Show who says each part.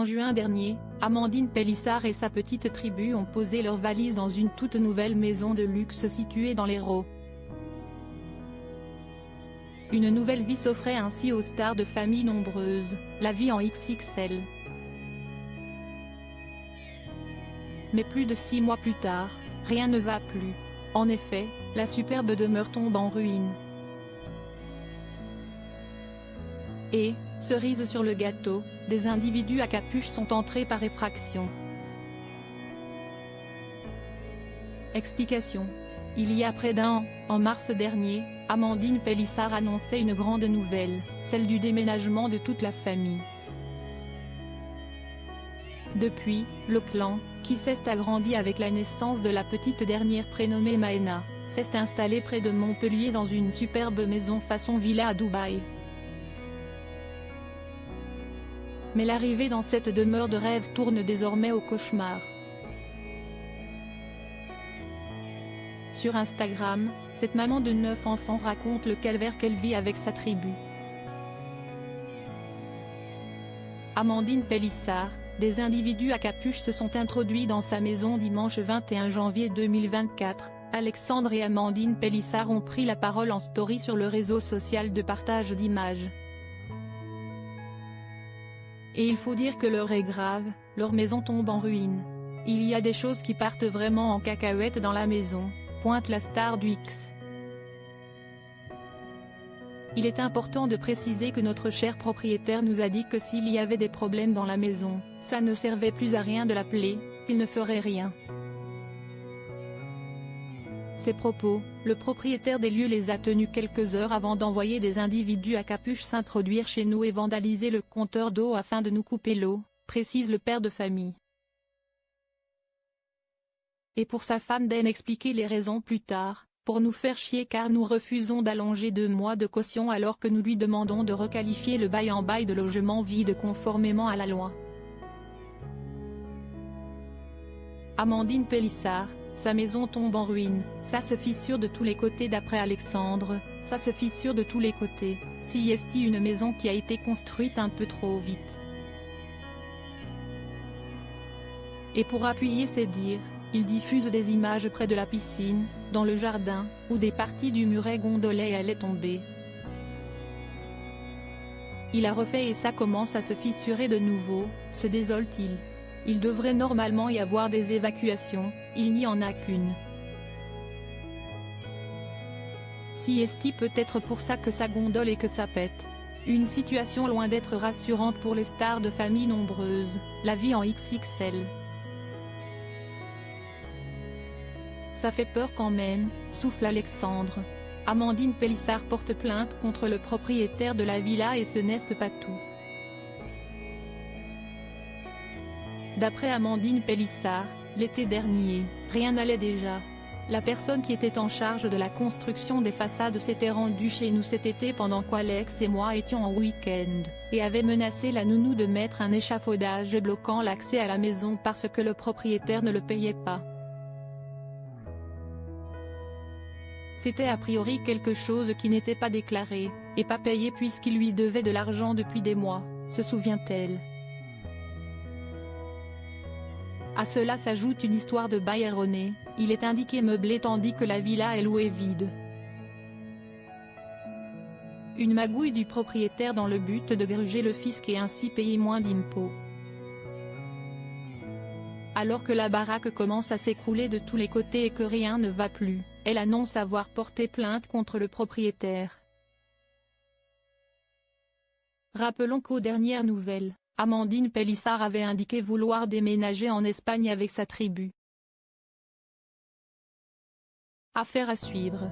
Speaker 1: En juin dernier, Amandine Pélissard et sa petite tribu ont posé leurs valises dans une toute nouvelle maison de luxe située dans l'Hérault. Une nouvelle vie s'offrait ainsi aux stars de familles nombreuses, la vie en XXL. Mais plus de 6 mois plus tard, rien ne va plus. En effet, la superbe demeure tombe en ruine. Et, cerise sur le gâteau, des individus à capuche sont entrés par effraction. Explication. Il y a près d'un an, en mars dernier, Amandine Pélissard annonçait une grande nouvelle, celle du déménagement de toute la famille. Depuis, le clan, qui s'est agrandi avec la naissance de la petite dernière prénommée Maëna, s'est installé près de Montpellier dans une superbe maison façon villa à Dubaï. Mais l'arrivée dans cette demeure de rêve tourne désormais au cauchemar. Sur Instagram, cette maman de 9 enfants raconte le calvaire qu'elle vit avec sa tribu. Amandine Pélissard, des individus à capuche se sont introduits dans sa maison dimanche 21 janvier 2024, Alexandre et Amandine Pélissard ont pris la parole en story sur le réseau social de partage d'images. Et il faut dire que l'heure est grave, leur maison tombe en ruine. Il y a des choses qui partent vraiment en cacahuète dans la maison, pointe la star du X. Il est important de préciser que notre cher propriétaire nous a dit que s'il y avait des problèmes dans la maison, ça ne servait plus à rien de l'appeler, qu'il ne ferait rien. Ces propos, le propriétaire des lieux les a tenus quelques heures avant d'envoyer des individus à capuche s'introduire chez nous et vandaliser le compteur d'eau afin de nous couper l'eau, précise le père de famille. Et pour sa femme d'en expliquer les raisons plus tard, pour nous faire chier car nous refusons d'allonger 2 mois de caution alors que nous lui demandons de requalifier le bail en bail de logement vide conformément à la loi. Amandine Pélissard, sa maison tombe en ruine, ça se fissure de tous les côtés d'après Alexandre, ça se fissure de tous les côtés, si est une maison qui a été construite un peu trop vite. Et pour appuyer ses dires, il diffuse des images près de la piscine, dans le jardin, où des parties du muret gondolaient et allaient tomber. Il a refait et ça commence à se fissurer de nouveau, se désole-t-il. Il devrait normalement y avoir des évacuations, il n'y en a qu'une. Si est peut-être pour ça que ça gondole et que ça pète. Une situation loin d'être rassurante pour les stars de familles nombreuses, la vie en XXL. Ça fait peur quand même, souffle Alexandre. Amandine Pélissard porte plainte contre le propriétaire de la villa et ce n'est pas tout. D'après Amandine Pélissard, l'été dernier, rien n'allait déjà. La personne qui était en charge de la construction des façades s'était rendue chez nous cet été pendant qu'Alex et moi étions en week-end, et avait menacé la nounou de mettre un échafaudage bloquant l'accès à la maison parce que le propriétaire ne le payait pas. C'était a priori quelque chose qui n'était pas déclaré, et pas payé puisqu'il lui devait de l'argent depuis des mois, se souvient-elle. À cela s'ajoute une histoire de bail erroné, il est indiqué meublé tandis que la villa est louée vide. Une magouille du propriétaire dans le but de gruger le fisc et ainsi payer moins d'impôts. Alors que la baraque commence à s'écrouler de tous les côtés et que rien ne va plus, elle annonce avoir porté plainte contre le propriétaire. Rappelons qu'aux dernières nouvelles, Amandine Pélissard avait indiqué vouloir déménager en Espagne avec sa tribu. Affaire à suivre.